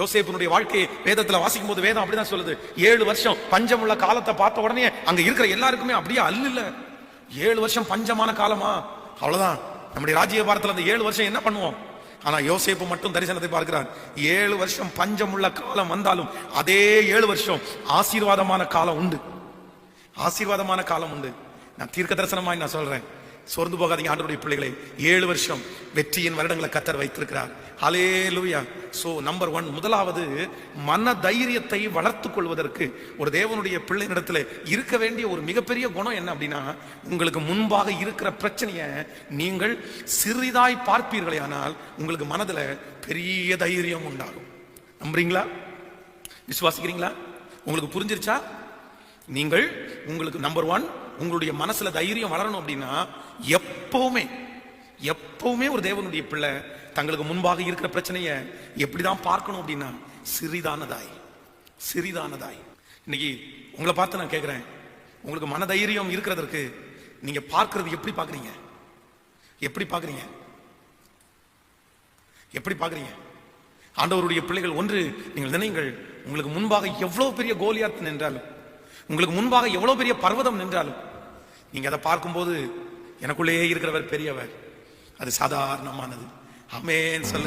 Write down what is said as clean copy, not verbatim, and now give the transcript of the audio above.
யோசேப்பினுடைய வாழ்க்கையை வேதத்துல வாசிக்கும் போது வேதம் அப்படிதான் சொல்லுது. 7 வருஷம் பஞ்சமுள்ள காலத்தை பார்த்த உடனே அங்க இருக்கிற எல்லாருக்குமே அப்படியே அல்ல. 7 வருஷம் பஞ்சமான காலமா, அவ்வளவுதான் நம்முடைய ராஜ்ய பாரத்துல அந்த 7 வருஷம் என்ன பண்ணுவோம். ஆனா யோசேப்பு மட்டும் தரிசனத்தை பார்க்கிறார். 7 வருஷம் பஞ்சமுள்ள காலம் வந்தாலும் அதே 7 வருஷம் ஆசீர்வாதமான காலம் உண்டு. ஆசீர்வாதமான காலம் உண்டு. நான் தீர்க்க தரிசனமாய் நான் சொல்றேன், சோர்ந்து போகாதீங்க ஆண்டவருடைய பிள்ளைகளை. 7 வருஷம் வெற்றியின் வருடங்களை கர்த்தர் வைத்திருக்கிறார். ஹல்லேலூயா. சோ நம்பர் 1, முதலாவது மன தைரியத்தை வளர்த்துக் கொள்வதற்கு ஒரு தேவனுடைய பிள்ளையிடத்துல இருக்க வேண்டிய ஒரு மிகப்பெரிய குணம் என்ன அப்படின்னா, உங்களுக்கு முன்பாக இருக்கிற பிரச்சனையை நீங்கள் சிறிதாய் பார்ப்பீர்களே ஆனால் உங்களுக்கு மனதுல பெரிய தைரியம் உண்டாகும். நம்புறீங்களா? விசுவாசிக்கிறீங்களா? உங்களுக்கு புரிஞ்சிருச்சா? நீங்கள் உங்களுக்கு நம்பர் 1 உங்களுடைய மனசுல தைரியம் வளரணும் அப்படின்னா எப்பவுமே ஒரு தேவனுடைய பிள்ளை தங்களுக்கு முன்பாக இருக்கிற பிரச்சனையை எப்படிதான் பார்க்கணும் அப்படின்னா சிறிதானதாய். இன்னைக்கு உங்களை பார்த்து நான் கேட்கிறேன், உங்களுக்கு மன தைரியம் இருக்கிறதற்கு நீங்க பார்க்கிறது எப்படி பாக்குறீங்க? ஆண்டவருடைய பிள்ளைகள் ஒன்று நீங்கள் நினைங்கள், உங்களுக்கு முன்பாக எவ்வளவு பெரிய கோலியாத் நின்றாலும், உங்களுக்கு முன்பாக எவ்வளவு பெரிய பர்வதம் நின்றாலும் நீங்க அதை பார்க்கும்போது எனக்குள்ளேயே இருக்கிறவர் பெரியவர், அது சாதாரணமானது. ஆமென் சொல்லுங்க.